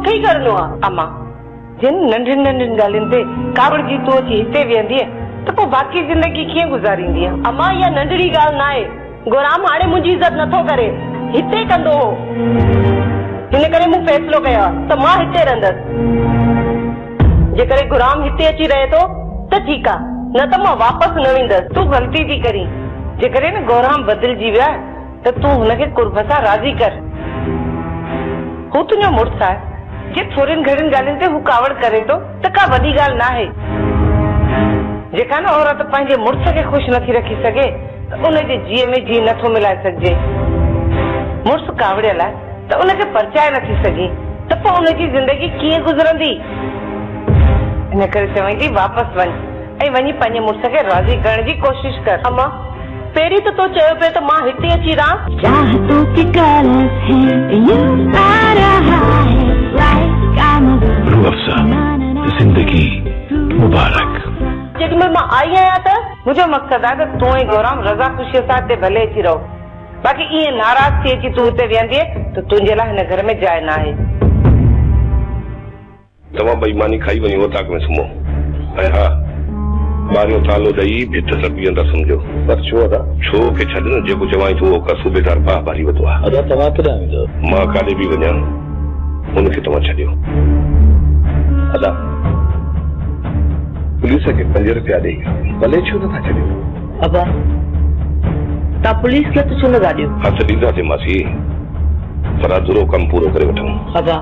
मूंखे ई करणो आहे। अम्मा जिन नंढिन नंढिन ॻाल्हियुनि ते कावड़ जी तूं अची हिते वेहंदीअ त पोइ बाक़ी ज़िंदगी कीअं गुज़ारींदीअ? अम्मा इहा नंढड़ी ॻाल्हि न आहे। गुलाम हाणे मुंहिंजी इज़त नथो करे, हिते कंदो हो। हिन करे मूं फ़ैसिलो कयो आहे त मां हिते रहंदसि। जेकॾहिं गुलाम हिते अची रहे थो त ठीकु आहे, न त मां वापसि न वेंदसि। तूं ग़लती थी करीं। जेकॾहिं न गौराम बदिलजी वियो आहे त तूं हुनखे कुर्ब सां राज़ी कर। हू तुंहिंजो मुड़ुसु आहे। जे थोरनि घणनि ॻाल्हियुनि ते हू कावड़ करे थो त का वॾी ॻाल्हि न आहे। जेका न औरत पंहिंजे मुड़ुस खे ख़ुशि नथी रखी सघे त उनजे जीअ में जी नथो मिलाए सघिजे। मुड़ुसु कावड़ियल आहे त उनखे परचाए नथी सघी त पोइ उनजी ज़िंदगी कीअं गुज़रंदी? इन करे चवां थी वापसि वञ ऐं वञी पंहिंजे मुड़ुस खे राज़ी करण जी कोशिश कर। अम्मा पहिरीं त तो चयो पियो त मां हिते अची रहां। जिंदगी मुबारक। जेॾीमहिल मां आई आहियां त मुंहिंजो मक़सदु आहे त तूं ऐं गौराम रज़ा ख़ुशीअ सां हिते भले अची रहो। बाक़ी ईअं नाराज़ थी अची तूं हिते वेहंदीअ त तुंहिंजे लाइ हिन घर में जाइ न आहे। तव्हां बेईमानी खाई वञो ताक में सुम्हो। ऐं हा ॿारियों तालो ॾेई भित सां बीहंदा सम्झो। पर छो अदा? छो के छॾ न, जेको चवाई तूं उहो कर। सूबेदार बाह भरी वठो आहे। अदा तव्हां केॾांहुं वेंदव? मां काॾे बि वञा हुनखे तव्हां छॾियो। अदा पुलिस खे 5 रुपया ॾेई भले छो नथा छॾियो? अबा तव्हां पुलिस खे हथ छो न ॾियो? हथ ॾींदासीं मासी, पर अधूरो कमु पूरो करे वठूं। अबा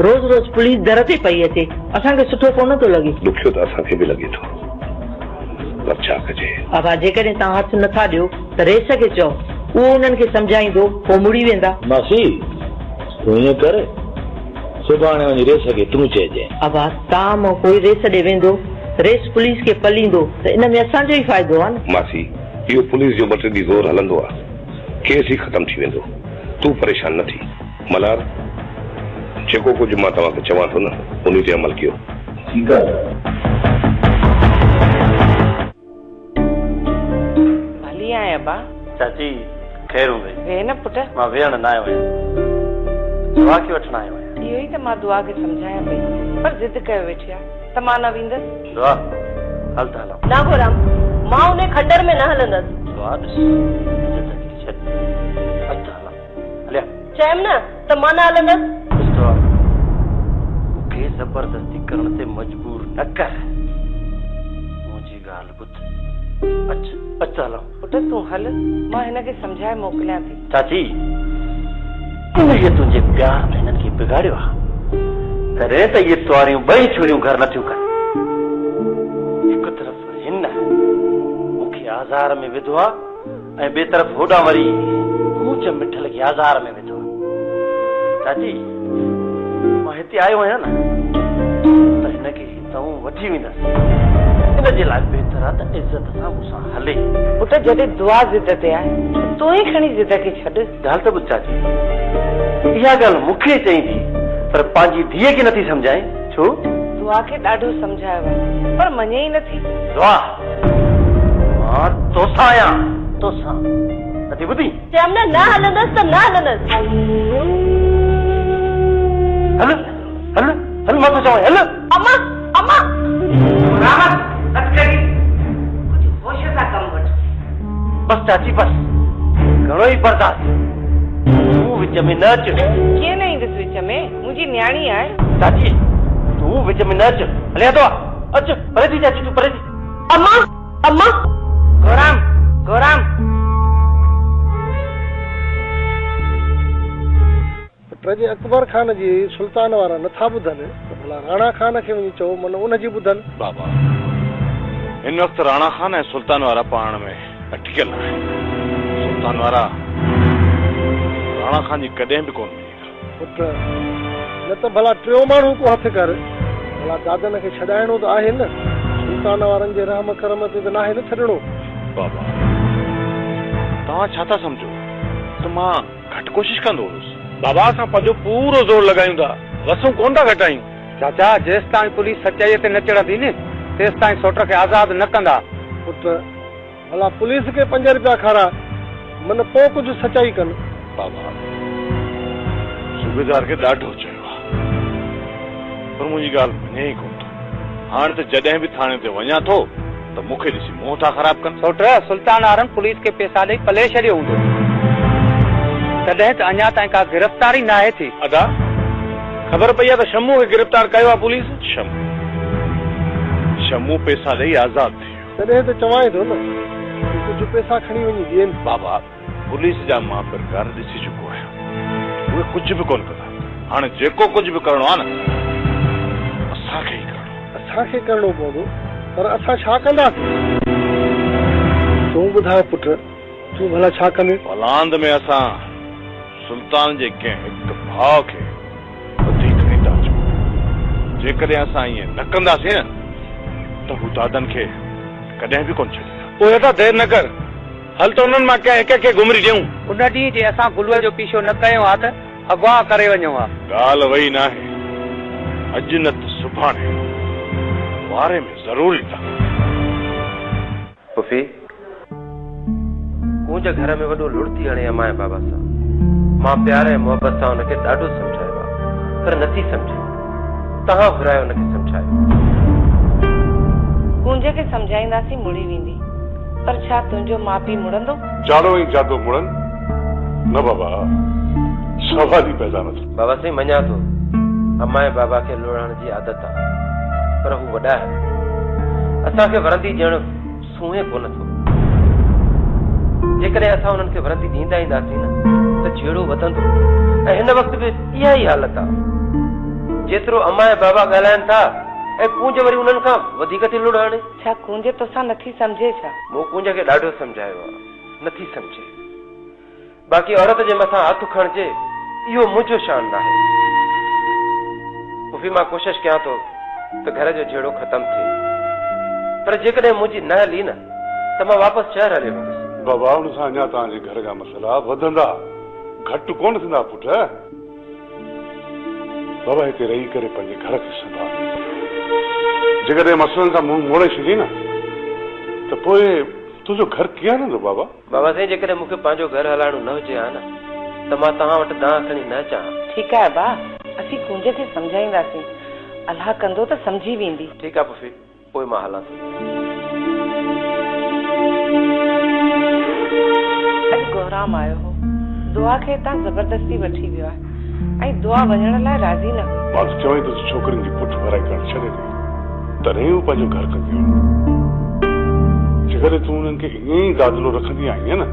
रोज़ रोज़ पुलिस दर ते पई अचे, असांखे सुठो कोन थो लॻे। ॾुखियो त असांखे बि लॻे थो, पर छा कजे? अबा जेकॾहिं तव्हां हथ नथा ॾियो त रेस खे चओ, उहो उन्हनि खे सम्झाईंदो, पोइ मुड़ी वेंदा। मासी तूं ईअं कर, सुभाणे वञी रेस खे तूं चइजांइ। अबा तव्हां मां कोई रेस ॾे वेंदो, रेस पुलिस खे पलींदो त इन में असांजो ई फ़ाइदो आहे न। मासी इहो पुलिस जो 2-3 ॾींहं ज़ोर हलंदो आहे, केस ई ख़तम थी वेंदो। तूं परेशान न थी। मलार जेको कुझु मां तव्हांखे चवां थो न उन ते अमल कयो। ठीकु आहे। भली आहियां अबा। चाची ख़ैर हूंदई? वे न पुट, मां वेहण न आयो आहियां, दुआ खे वठण आयो आहियां। इहो ई त मां दुआ खे सम्झायां पई, पर ज़िद कयो वेठी आहे त मां न वेंदसि। दुआ हल त हलो। ना गोराम, मां उन खड्डर में न हलंदसि। दुआ ॾिस छॾ हल त हलो। हलिया चयमि न त मां न हलंदसि। दुआ मूंखे ज़बरदस्ती करण ते मजबूर न कर। मुंहिंजी ॻाल्हि ॿुध। अच हलो। पुट तूं हल, मां हिनखे सम्झाए मोकिलियां थी। चाची इनखे तुंहिंजे प्यार में हिननि खे बिगाड़ियो आहे, तॾहिं त इहे तुआरियूं 2 छुरियूं घर नथियूं कनि। हिकु तरफ़ हिन मूंखे आज़ार में विधो आहे ऐं ॿिए तरफ़ होॾां वरी मूंच मिठल खे आज़ार में विधो आहे। चाची मां हिते आयो आहियां न त हिनखे हितां वठी वेंदसि। हिनजे लाइ बहितर आहे त इज़त सां मूंसां हले। पुट जॾहिं दुआ ज़िद ते आहे तूं ई खणी ज़िद खे छॾ। ॻाल्हि त ॿुध चाची, इहा ॻाल्हि मूंखे चई थी पर पंहिंजी धीअ खे नथी सम्झाए। छो? दुआ खे ॾाढो सम्झायो आहे पर मञे ई नथी। दुआ मां तोसां आहियां, तोसां नथी ॿुधी? चयमि न हलंदसि त न हलंदसि। हल हल हल मां तो चवां हल। अम्मा अम्मा रामत अटकरी कुछ होश सां कम वठ। बस चाची बस, घणो ई बर्दाश्त। तूं विच में न अच। कीअं न ईंदसि विच में? मुंहिंजी न्याणी आहे। चाची तूं विच में न अच। हलिया तो अच, परे थी चाची, तूं परे थी। अम्मा अम्मा गौराम गौराम। प्रजे अकबर खान जी सुल्तान वारा नथा ॿुधनि त भला राणा खान खे वञी चओ मन उनजी ॿुधनि। बाबा हिन वक़्तु राणा खान ऐं सुल्तान वारा पाण में अटकियल आहे। सुल्तान वारा राणा खान जी कॾहिं बि कोन मिली। पुट न त भला 3 माण्हू को हथ कर, भला दादन खे छॾाइणो त आहे न। सुल्तान वारनि जे रहम करम ते त नाहे न छॾणो। बाबा तव्हां छा था सम्झो त मां घटि कोशिश कंदो हुयुसि? बाबा असां पंहिंजो पूरो ज़ोर लॻायूं था, वसूं कोन था घटायूं। चाचा जेसि ताईं पुलिस सचाईअ ते न चढ़ंदी न तेसि ताईं सोट खे आज़ादु न कंदा। पुट भला पुलिस खे 5 रुपया खारा मन पोइ कुझु सचाई कनि। बाबा सूबेदार खे ॾाढो चयो आहे, पर मुंहिंजी ॻाल्हि मञे ई कोन थो। हाणे त जॾहिं बि थाणे ते वञा थो त मूंखे ॾिसी मुंहुं था ख़राब कनि। सोट सुल्तान आरन पुलिस खे पैसा ॾेई पले छॾियो हूंदो, तॾहिं त अञा ताईं का गिरफ़्तारी न आहे थी। अदा ख़बर पई आहे त शम्मू खे गिरफ़्तार कयो आहे पुलिस। शम्मू पैसा ॾेई आज़ाद थियो। तॾहिं त चवां थो न कुझु पैसा खणी वञी ॾियनि। बाबा पुलिस जा मां प्रकार ॾिसी चुको आहियां, उहे कुझु बि कोन कंदा। हाणे जेको कुझु बि करणो आहे न असांखे ई करणो। असांखे करणो पवंदो, पर असां छा कंदासीं? तूं ॿुधाए पुट, तूं भला छा कंदे? औलांद में असां सुल्तान जे कंहिं हिकु भाउ खे वधीक नहीं था अचूं। जेकॾहिं असां ईअं न कंदासीं न त हू दादनि खे कॾहिं बि कोन छॾींदा। पोइ त देरि न कर, हल त उन्हनि मां कंहिं हिक खे घुमरी ॾियूं। उन ॾींहुं जे असां गुलूअ जो पीछो न कयो आहे त अगवा करे वञूं हा। ॻाल्हि वई न आहे, अॼु न त सुभाणे वारे में ज़रूर ईंदा। पुफी कूंज घर में वॾो लुड़ती हणे अमाए बाबा सां। मां प्यार ऐं मोहबत सां हुनखे ॾाढो सम्झायो आहे, पर नथी सम्झे। तव्हां घुरायो हुनखे सम्झायो। कूंज खे सम्झाईंदासीं मुड़ी वेंदी, पर छा तुंहिंजो माउ पीउ मुड़ंदो? जाड़ो ई जादो मुड़न न बाबा, सवाल ई पैदा न थियो। बाबा साईं मञा थो अमाए बाबा खे लोड़ण जी आदत आहे, पर हू वॾा आहिनि। असांखे वरंदी ॾियण सूंहें कोन थो। जेकॾहिं असां हुननि खे वरंदी ॾींदा ईंदासीं न त झेड़ो वधंदो। ऐं हिन वक़्त बि इहा ई हालत आहे। जेतिरो अमाए बाबा ॻाल्हाइनि था ऐं कूंज वरी उन्हनि खां वधीक थी लुड़ हाणे। छा कूंज तोसां नथी सम्झे छा? मूं कूंज खे ॾाढो सम्झायो आहे, नथी सम्झे। बाक़ी औरत जे मथां हथ खणिजे इहो मुंहिंजो शान न आहे। पुफी मां कोशिशि कयां थो त घर जो झेड़ो ख़तमु थिए, पर जेकॾहिं मुंहिंजी न हली न त मां वापसि शहर हलियो वेंदुसि। बाबा हुन सां अञा तव्हांजे घर जा मसइला वधंदा, घटि कोन थींदा पुट। बाबा हिते रही करे पंहिंजे घर खे संभाल। जेकॾहिं मसइलनि खां मुंहुं मोड़े छॾी न त पोइ तुंहिंजो घर कीअं हलंदो बाबा? बाबा साईं जेकॾहिं मूंखे पंहिंजो घर हलाइणो न हुजे हा न त मां तव्हां वटि दांह खणी न चाहियां। ठीकु आहे बा, असीं कूंज खे सम्झाईंदासीं, अलाह कंदो त सम्झी वेंदी। ठीकु आहे पुफी, पोइ मां हलां थो। अॼु गौराम आयो हो, दुआ खे हितां ज़बरदस्ती वठी वियो आहे ऐं दुआ वञण लाइ राज़ी न हुई। मां त चवां थो छोकिरियुनि जी पुठ भराई करणु छॾे ॾे, तॾहिं हू पंहिंजो घर कंदियूं। जेकॾहिं तूं हुननि खे ईअं ई दादलो रखंदी आहीं न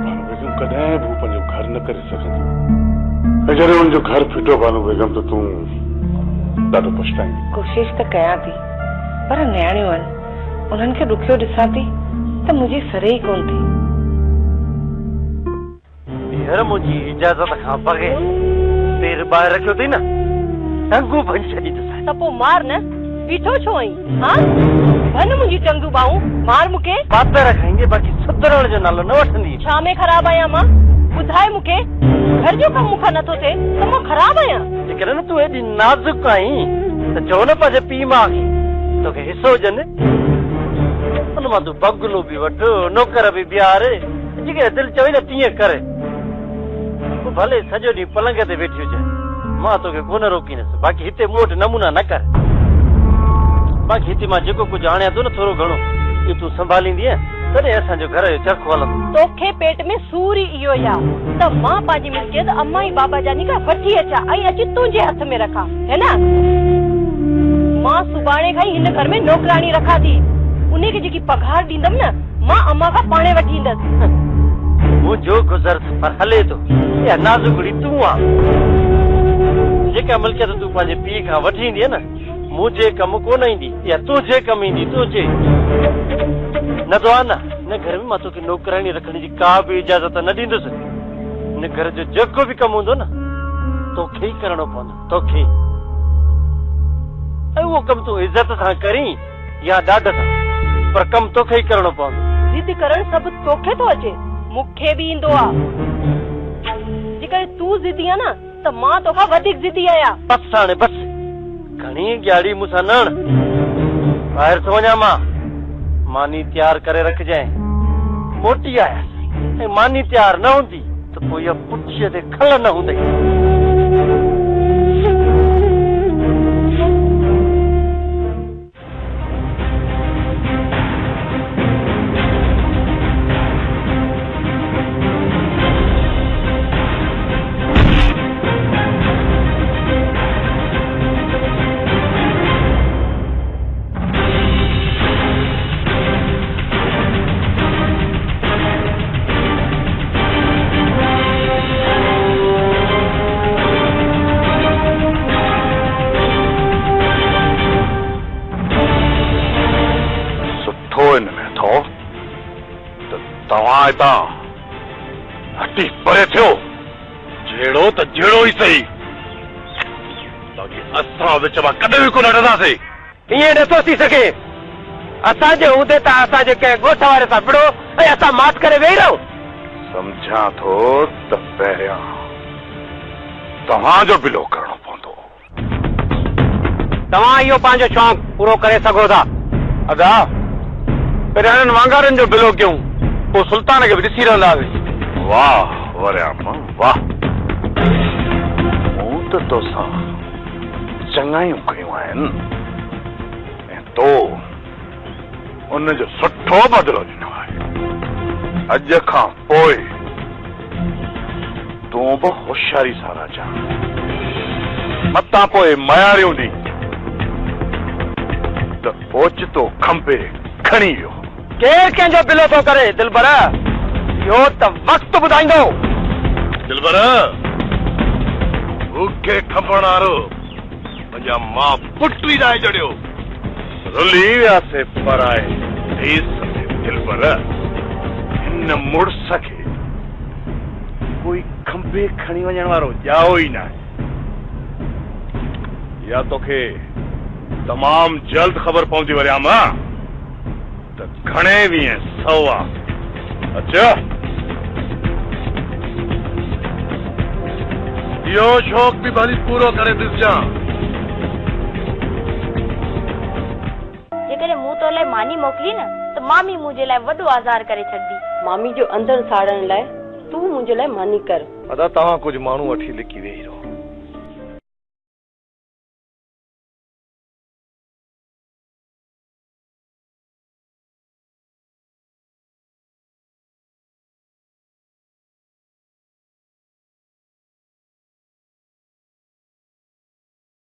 बानो बेगम कॾहिं बि हू पंहिंजो घर न करे सघंदी। ऐं जॾहिं हुनजो घर फिटो बानो बेगम त तूं ॾाढो पछताईंदी। कोशिशि त कयां थी, पर नियाणियूं आहिनि, उन्हनि खे ॾुखियो ॾिसां थी त मुंहिंजी सरे ई कोन थी। हींअर मुंहिंजी इजाज़त खां बग़ैर पेर ॿाहिरि रखियो अथई न टंगू भञी छॾी त पोइ मार न, बीठो छो आहीं? हा भन मुंहिंजी टंगू बाहूं, मार मूंखे। पातर खाईंदे बाक़ी सुधरण जो नालो न वठंदी। छा में ख़राबु आहियां मां? ॿुधाए मूंखे, घर जो कमु मूंखां नथो थिए त मां ख़राबु आहियां? जेकॾहिं न तूं एॾी नाज़ुक आहीं त चओ न पंहिंजे पीउ माउ खे तोखे हिसो हुजनि। हुन मां तूं बगुलो बि वठ, नौकर बि बीहारे, जेकॾहिं दिलि चवई न तीअं करे। भले सॼो ॾींहुं पलंग ते वेठी हुजे, मां तोखे कोन रोकींदुसि। बाक़ी हिते मूं वटि नमूना न कर। बाक़ी हिते मां जेको कुझु आणियां थो न थोरो घणो इहो तूं संभालींदीअ, तॾहिं असांजो घर जो चरखो हलंदो। तोखे पेट में सूर ई इहो आहे त मां पंहिंजी मिल्कियत अम्मा ई बाबा जानी खां वठी अचां ऐं अची तुंहिंजे हथ में रखां, है न? मां सुभाणे खां ई हिन घर में नौकरानी रखां थी। उन खे जेकी पघार ॾींदमि न मां अम्मा खां पाणे वठी ईंदसि। मुंहिंजो गुज़र पर हले थो, इहा नाज़ुकड़ी तूं आहे। जेका मिल्कियत तूं पंहिंजे पीउ खां वठी ईंदीअ न मुंहिंजे कमु कोन ईंदी, या तुंहिंजे कमु ईंदी। तुंहिंजे न तो आहे न हिन घर में मां तोखे नौकरानी रखण जी का बि इजाज़त न ॾींदुसि। हिन घर जो जेको बि कमु हूंदो न तोखे ई करणो पवंदो, तोखे। ऐं उहो कमु तूं इज़त सां करीं या ॾाढ सां, पर कमु तोखे ई करणो पवंदो। जिद करणु सभु तोखे थो अचे, मूंखे बि ईंदो आहे। जेकॾहिं तूं ज़िदी आहे न त मां तोखां वधीक ज़िदी आहियां। बसि हाणे बसि, घणी ॻाढ़ी मूंसां न हण। ॿाहिरि थो वञा मां, मानी तयारु करे रखजांइ। मोटी आयसि ऐं मानी तयारु न हूंदी त पोइ इहा पुठीअ ते खल न हूंदई। हितां हटी परे थियो जहिड़ो त जहिड़ो ई सही बाक़ी असां विच मां कॾहिं बि कोन हटंदासीं ईअं नथो थी सघे असांजे हूंदे त असांजे कंहिं ॻोठ वारे सां विड़ो ऐं असां मात करे वेही रहूं सम्झां थो त पहिरियां तव्हांजो बिलो करणो पवंदो तव्हां इहो पंहिंजो शौक़ु पूरो करे सघो था अदा पहिरियां हिननि वांगारनि जो बिलो कयूं पोइ सुल्तान खे बि ॾिसी रहंदासीं वाह वरियाम वाह मूं त तोसां चङायूं कयूं आहिनि ऐं तो उनजो सुठो बदिलो ॾिनो आहे अॼु खां पोइ तूं बि होशियारी सां राजा मतां पोइ मयारियूं ॾी त ओचितो खंबे खणी वियो केरु कंहिंजो बिलो थो करे दिलबर इहो त वक़्तु ॿुधाईंदो दिलबर मूंखे खपण वारो मुंहिंजा मां पुट ई डाहे छॾियो रुली वियासीं पर आहे दिलबर हिन मुड़स खे कोई खंबे खणी वञण वारो ॼाओ ई न आहे या तोखे तमाम जल्द ख़बर पवंदी वरियाम त घणे वीह सवा अच्छा इहो शौक़ बि भली पूरो करे ॾिसजां जेकॾहिं मूं तो लाइ मानी मोकिली न त मामी मुंहिंजे लाइ वॾो आज़ार करे छॾंदी मामी जो अंदर साड़ण लाइ तूं मुंहिंजे लाइ मानी कर अदा तव्हां कुझु माण्हू वठी लिकी वेही रहो